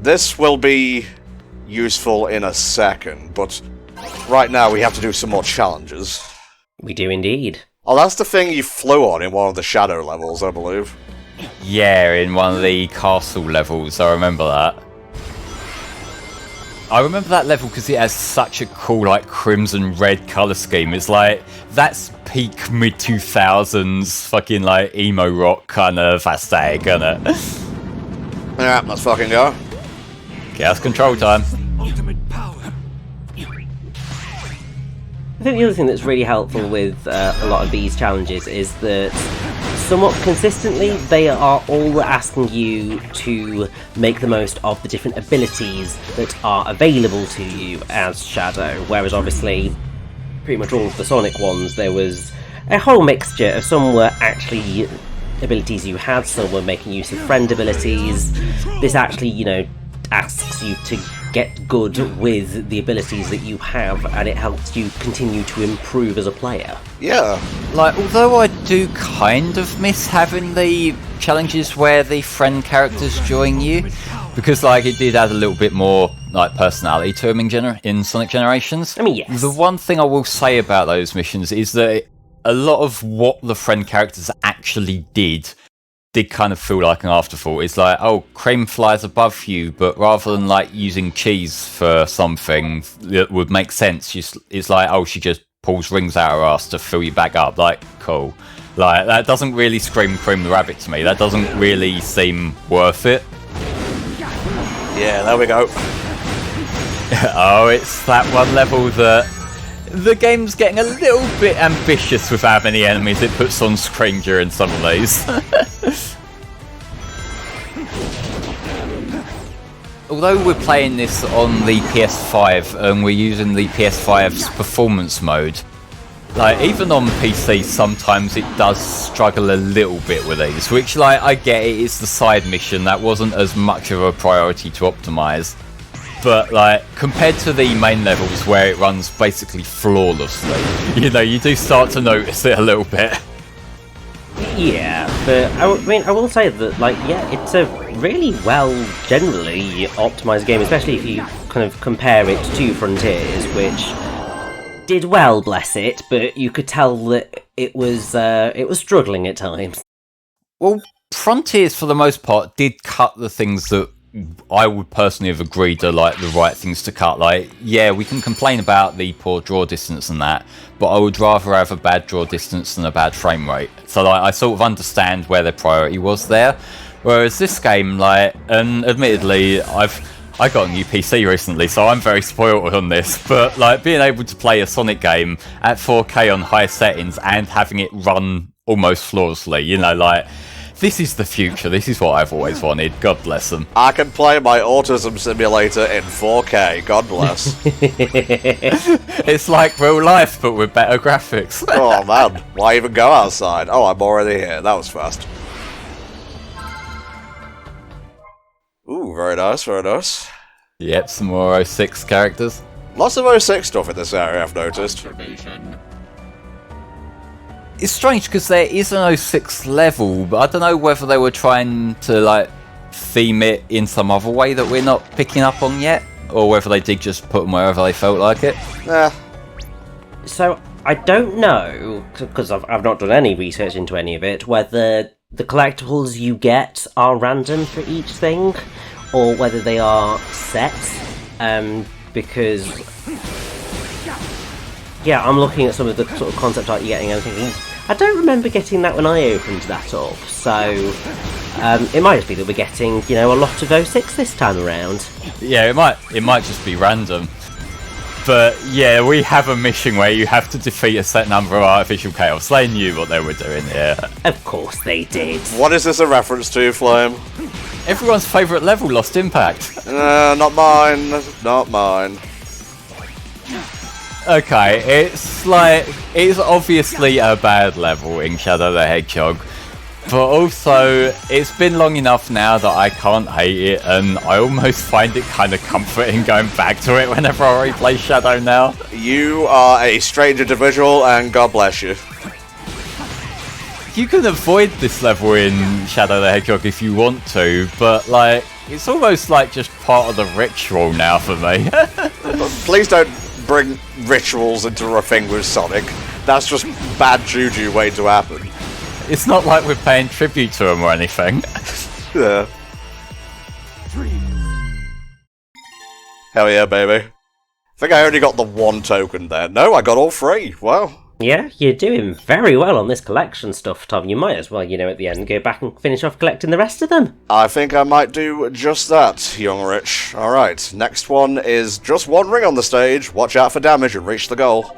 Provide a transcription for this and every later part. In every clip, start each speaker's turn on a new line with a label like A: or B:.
A: This will be useful in a second, but right now we have to do some more challenges.
B: We do indeed.
A: Oh, that's the thing you flew on in one of the shadow levels, I believe.
C: Yeah, in one of the castle levels, I remember that. I remember that level because it has such a cool, like, crimson red colour scheme. It's like, that's peak mid-2000s fucking, like, emo rock kind of aesthetic, isn't it?
A: Yeah, let's fucking go.
C: Chaos control time.
D: Ultimate power.
B: I think the other thing that's really helpful with a lot of these challenges is that somewhat consistently they are all asking you to make the most of the different abilities that are available to you as Shadow, whereas obviously pretty much all of the Sonic ones there was a whole mixture of some were actually abilities you had, some were making use of friend abilities. This actually, you know, asks you to get good with the abilities that you have, and it helps you continue to improve as a player.
A: Yeah.
C: Like, although I do kind of miss having the challenges where the friend characters join you, because, like, it did add a little bit more, like, personality to them in Sonic Generations.
B: I mean, yes.
C: The one thing I will say about those missions is that a lot of what the friend characters actually did kind of feel like an afterthought. It's like, oh, cream flies above you, but rather than like using cheese for something that would make sense, it's like, oh, she just pulls rings out her ass to fill you back up. Like, cool. Like, that doesn't really scream Cream the Rabbit to me. That doesn't really seem worth it.
A: Yeah, there we go.
C: Oh, it's that one level that the game's getting a little bit ambitious with how many enemies it puts on screen during some of these. Although we're playing this on the PS5 and we're using the PS5's performance mode, like, even on PC sometimes it does struggle a little bit with these, which, like, I get it, it's the side mission, that wasn't as much of a priority to optimise. But, like, compared to the main levels where it runs basically flawlessly, you know, you do start to notice it a little bit.
B: Yeah, but I mean, I will say that, like, yeah, it's a really well, generally optimised game, especially if you kind of compare it to Frontiers, which did well, bless it, but you could tell that it was struggling at times.
C: Well, Frontiers, for the most part, did cut the things that I would personally have agreed are like the right things to cut. Like, yeah, we can complain about the poor draw distance and that, but I would rather have a bad draw distance than a bad frame rate. So, like, I sort of understand where their priority was there. Whereas this game, like, and admittedly, I got a new PC recently, so I'm very spoiled on this, but, like, being able to play a Sonic game at 4K on high settings and having it run almost flawlessly, you know, like, this is the future. This is what I've always wanted. God bless them.
A: I can play my autism simulator in 4K. God bless.
C: It's like real life, but with better graphics.
A: Oh, man. Why even go outside? Oh, I'm already here. That was fast. Ooh, very nice, very nice.
C: Yep, some more 06 characters.
A: Lots of 06 stuff in this area, I've noticed.
C: It's strange because there is an 06 level, but I don't know whether they were trying to, like, theme it in some other way that we're not picking up on yet, or whether they did just put them wherever they felt like it.
B: So, I don't know, because I've not done any research into any of it, whether the collectibles you get are random for each thing, or whether they are set, because, yeah, I'm looking at some of the sort of concept art you're getting and I'm thinking, I don't remember getting that when I opened that up, so it might just be that we're getting, you know, a lot of 06 this time around.
C: Yeah, it might just be random. But yeah, we have a mission where you have to defeat a set number of artificial chaos. They knew what they were doing here.
B: Of course they did.
A: What is this a reference to, Flame?
C: Everyone's favourite level, Lost Impact.
A: Not mine. Not mine.
C: Okay, it's obviously a bad level in Shadow the Hedgehog, but also it's been long enough now that I can't hate it, and I almost find it kind of comforting going back to it whenever I replay Shadow now.
A: You are a strange individual, and God bless you.
C: You can avoid this level in Shadow the Hedgehog if you want to, but, like, It's almost like just part of the ritual now for me.
A: Please don't bring rituals into a thing with Sonic. That's just bad juju waiting to happen.
C: It's not like we're paying tribute to him or anything.
A: Yeah. Hell yeah, baby. I think I only got the one token there. No, I got all three. Wow.
B: Yeah, you're doing very well on this collection stuff, Tom. You might as well, at the end, go back and finish off collecting the rest of them.
A: I think I might do just that, young Rich. Alright, next one is just one ring on the stage. Watch out for damage and reach the goal.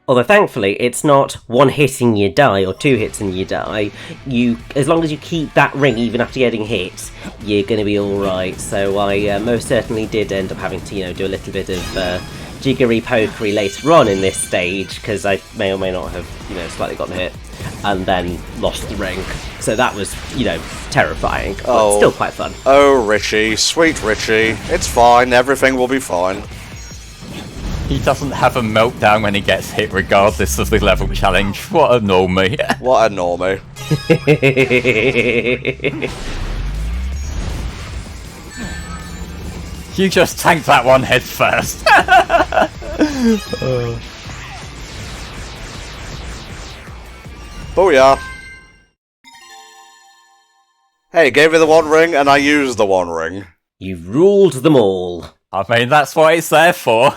B: Although thankfully, it's not one hit and you die, or two hits and you die. As long as you keep that ring even after getting hit, you're going to be alright. So I most certainly did end up having to, do a little bit of jiggery-pokery later on in this stage, because I may or may not have, slightly gotten hit, and then lost the ring. So that was, terrifying, but still quite fun.
A: Oh, Richie, sweet Richie. It's fine, everything will be fine.
C: He doesn't have a meltdown when he gets hit regardless of the level challenge. What a normie.
A: What a normie.
C: You just tanked that one head first.
A: Booyah. Hey, gave me the one ring and I used the one ring.
B: You've ruled them all.
C: I mean, that's what it's there for.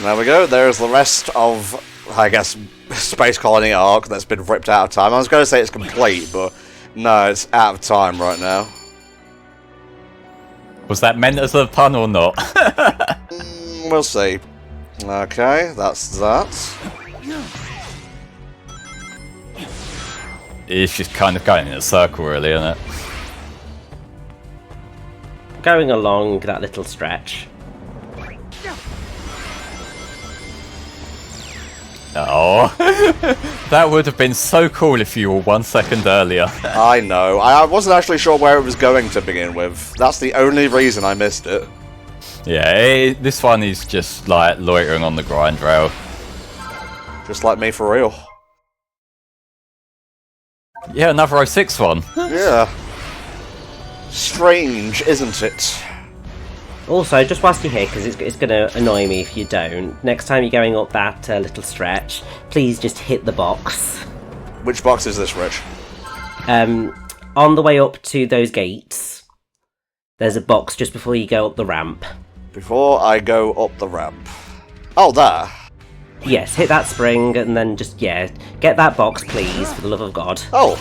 A: There we go, there's the rest of, I guess, Space Colony Ark that's been ripped out of time. I was going to say it's complete, but no, it's out of time right now.
C: Was that meant as a pun or not?
A: We'll see. Okay, that's that.
C: It's just kind of going in a circle, really, isn't it?
B: Going along that little stretch.
C: Oh, that would have been so cool if you were 1 second earlier.
A: I know. I wasn't actually sure where it was going to begin with. That's the only reason I missed it.
C: Yeah, this one is just like loitering on the grind rail.
A: Just like me for real.
C: Yeah, another 06 one.
A: Yeah. Strange, isn't it?
B: Also, just whilst you're here, because it's going to annoy me if you don't, next time you're going up that little stretch, please just hit the box.
A: Which box is this, Rich?
B: On the way up to those gates, there's a box just before you go up the ramp.
A: Before I go up the ramp. Oh, there.
B: Yes, hit that spring, and then just, get that box, please, for the love of God.
A: Oh.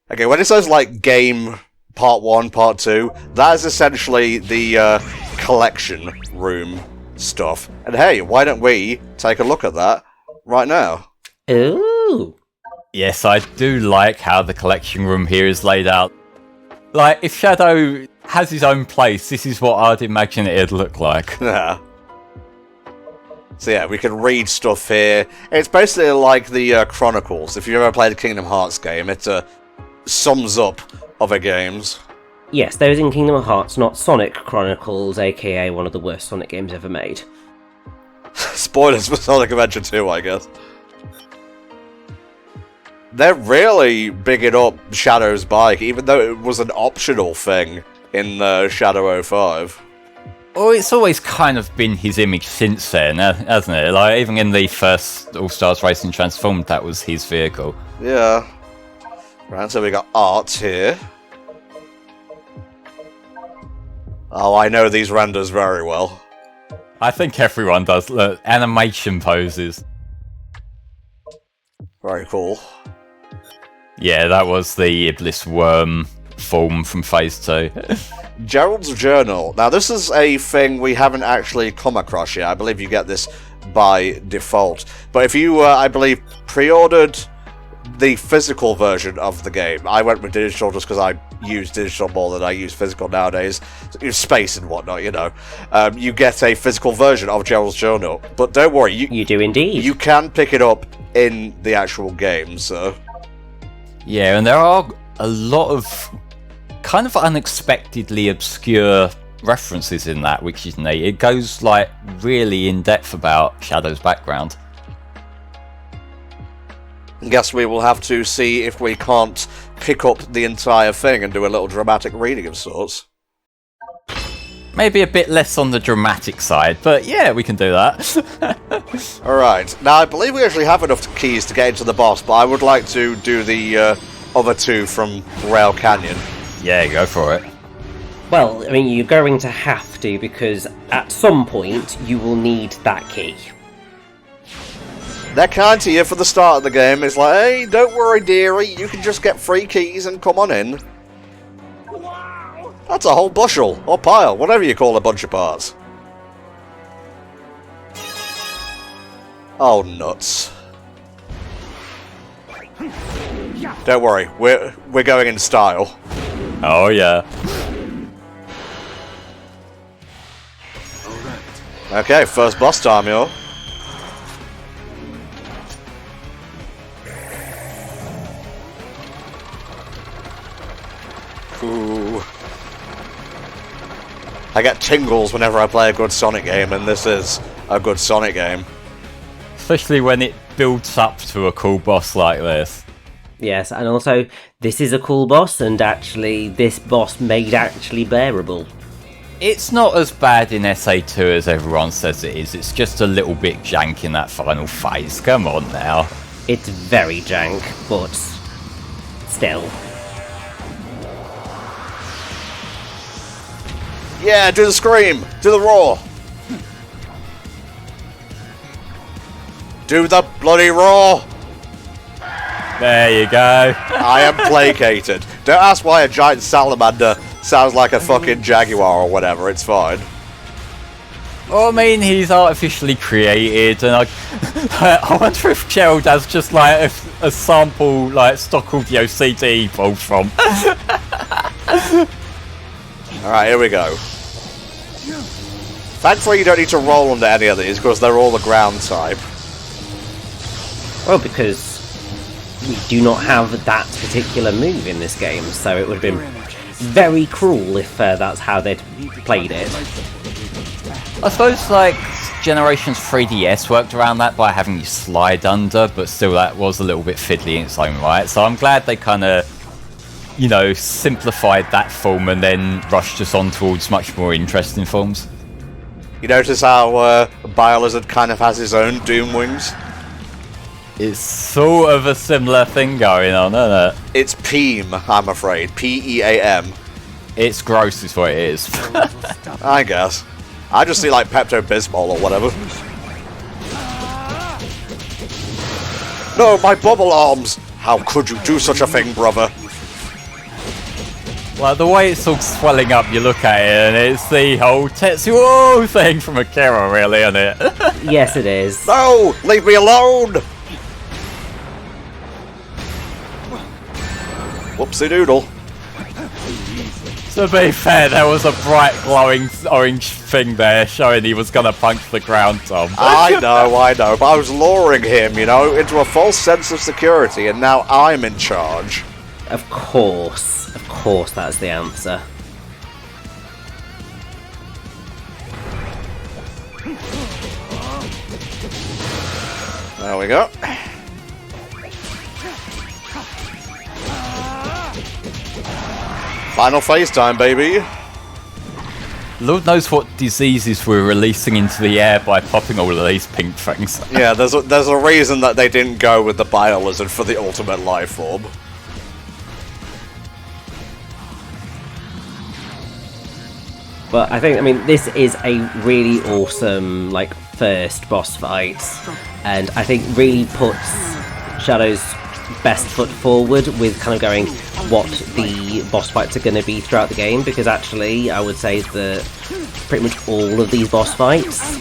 A: Okay, when it says, like, game Part 1, Part 2, that is essentially the collection room stuff. And hey, why don't we take a look at that right now?
B: Ooh!
C: Yes, I do like how the collection room here is laid out. Like, if Shadow has his own place, this is what I'd imagine it'd look like.
A: Yeah. So yeah, we can read stuff here. It's basically like the Chronicles. If you've ever played a Kingdom Hearts game, it sums up other games.
B: Yes, those in Kingdom Hearts, not Sonic Chronicles, aka one of the worst Sonic games ever made.
A: Spoilers for Sonic Adventure 2, I guess. They're really bigging up Shadow's bike, even though it was an optional thing in Shadow 05.
C: Oh, it's always kind of been his image since then, hasn't it? Like, even in the first All-Stars Racing Transformed, that was his vehicle.
A: Yeah. Right, so we got art here. Oh, I know these renders very well.
C: I think everyone does. Look, animation poses.
A: Very cool.
C: Yeah, that was the Iblis worm form from Phase 2.
A: Gerald's Journal. Now, this is a thing we haven't actually come across yet. I believe you get this by default. But if you, I believe, pre-ordered the physical version of the game, I went with digital just because I use digital more than I use physical nowadays. Space and whatnot, you know. You get a physical version of Gerald's Journal. But don't worry,
B: you do indeed.
A: You can pick it up in the actual game, so...
C: Yeah, and there are a lot of kind of unexpectedly obscure references in that, which is neat. It goes, like, really in-depth about Shadow's background.
A: Guess we will have to see if we can't pick up the entire thing and do a little dramatic reading of sorts.
C: Maybe a bit less on the dramatic side, but yeah, we can do that.
A: Alright, now I believe we actually have enough keys to get into the boss, but I would like to do the other two from Rail Canyon.
C: Yeah, go for it.
B: Well, I mean, you're going to have to, because at some point you will need that key.
A: They're kind to you for the start of the game. It's like, hey, don't worry, dearie, you can just get free keys and come on in. That's a whole bushel, or pile, whatever you call a bunch of parts. Oh, nuts. Don't worry, we're going in style.
C: Oh, yeah.
A: Okay, first boss time, yo. Ooh. I get tingles whenever I play a good Sonic game, and this is a good Sonic game.
C: Especially when it builds up to a cool boss like this.
B: Yes, and also, this is a cool boss, and actually, this boss made actually bearable.
C: It's not as bad in SA2 as everyone says it is. It's just a little bit jank in that final phase. Come on now.
B: It's very jank, but still.
A: Yeah, do the scream! Do the roar! Do the bloody roar!
C: There you go.
A: I am placated. Don't ask why a giant salamander sounds like a fucking jaguar or whatever, it's fine.
C: Well, I mean, he's artificially created, and I wonder if Gerald has just like a sample, like stock audio CD he pulled from.
A: Alright, here we go. Thankfully you don't need to roll under any of these, because they're all the ground type.
B: Well, because we do not have that particular move in this game, so it would have been very cruel if that's how they'd played it.
C: I suppose, like, Generations 3DS worked around that by having you slide under, but still that was a little bit fiddly in its own right, so I'm glad they kind of, you know, simplified that form and then rushed us on towards much more interesting forms.
A: You notice how Biolizard kind of has his own Doom Wings?
C: It's sort of a similar thing going on, isn't it?
A: It's Peam, I'm afraid. P-E-A-M.
C: It's gross is what it is.
A: I guess. I just see like Pepto-Bismol or whatever. No, my bubble arms! How could you do such a thing, brother?
C: Well, the way it's all swelling up, you look at it, and it's the whole Tetsuo thing from Akira, really, isn't it?
B: Yes, it is.
A: No! Leave me alone! Whoopsie doodle.
C: To be fair, there was a bright glowing orange thing there showing he was going to punch the ground, Tom.
A: I know, but I was luring him, you know, into a false sense of security, and now I'm in charge.
B: Of course that's the answer.
A: There we go. Final phase time, baby.
C: Lord knows what diseases we're releasing into the air by popping all of these pink things.
A: Yeah, there's a reason that they didn't go with the Biolizard for the ultimate life form.
B: But I mean, this is a really awesome, like, first boss fight, and I think really puts Shadow's best foot forward with kind of going what the boss fights are going to be throughout the game, because actually I would say that pretty much all of these boss fights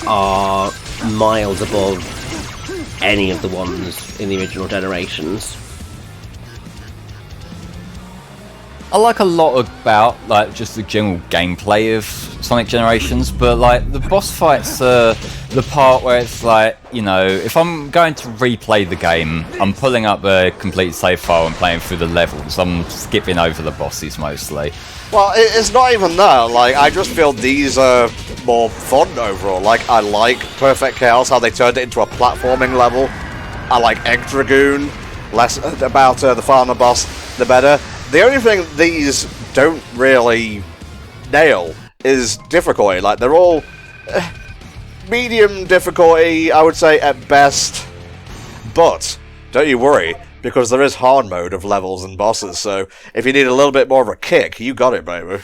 B: are miles above any of the ones in the original generations.
C: I like a lot about, like, just the general gameplay of Sonic Generations, but, like, the boss fights are the part where it's like, you know, if I'm going to replay the game, I'm pulling up a complete save file and playing through the levels. I'm skipping over the bosses mostly.
A: Well, it's not even that. Like, I just feel these are more fun overall. Like, I like Perfect Chaos, how they turned it into a platforming level. I like Egg Dragoon. Less about the final boss, the better. The only thing these don't really nail is difficulty. Like, they're all medium difficulty, I would say, at best. But don't you worry, because there is hard mode of levels and bosses, so if you need a little bit more of a kick, you got it, baby.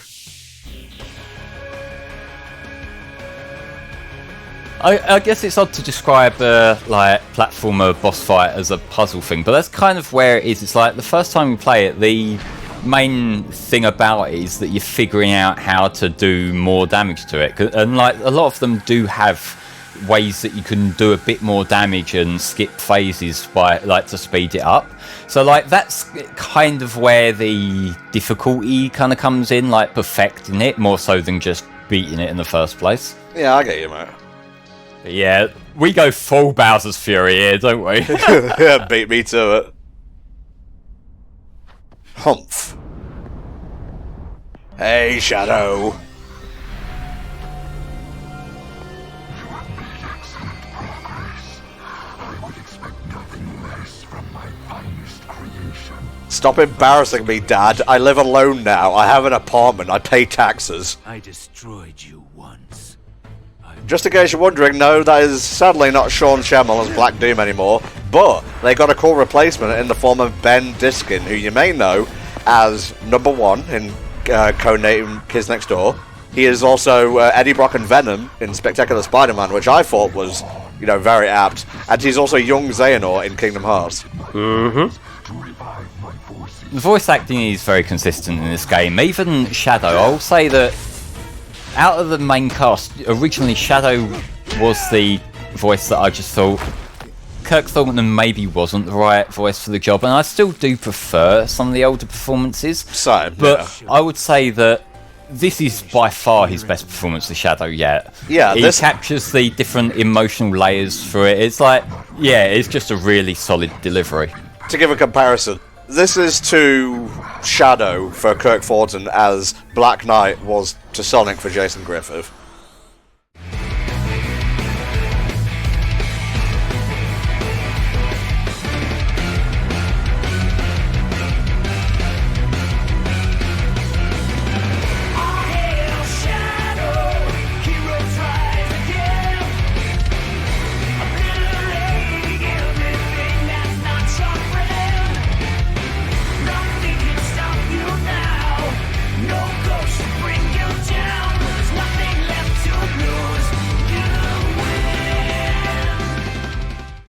C: I guess it's odd to describe like platformer boss fight as a puzzle thing, but that's kind of where it is. It's like the first time you play it, the main thing about it is that you're figuring out how to do more damage to it, and like a lot of them do have ways that you can do a bit more damage and skip phases by like to speed it up. So like that's kind of where the difficulty kind of comes in, like perfecting it more so than just beating it in the first place.
A: Yeah, I get you, mate.
C: But yeah, we go full Bowser's Fury here, don't we?
A: Yeah, beat me to it. Humph. Hey, Shadow. Stop embarrassing me, Dad. I live alone now. I have an apartment. I pay taxes.
D: I destroyed you once.
A: Just in case you're wondering, no, that is sadly not Sean Schemmel as Black Doom anymore, but they got a cool replacement in the form of Ben Diskin, who you may know as number 1 in codename Kids Next Door. He is also Eddie Brock and Venom in Spectacular Spider-Man, which I thought was, you know, very apt. And he's also young Xehanort in Kingdom Hearts.
B: Mm-hmm.
C: The voice acting is very consistent in this game. Even Shadow, I'll say that out of the main cast, originally Shadow was the voice that I just thought Kirk Thornton maybe wasn't the right voice for the job, and I still do prefer some of the older performances.
A: Same,
C: but yeah. I would say that this is by far his best performance of Shadow yet.
A: Yeah,
C: he captures the different emotional layers through it. It's like, yeah, it's just a really solid delivery.
A: To give a comparison, this is to Shadow for Kirk Thornton as Black Knight was to Sonic for Jason Griffith.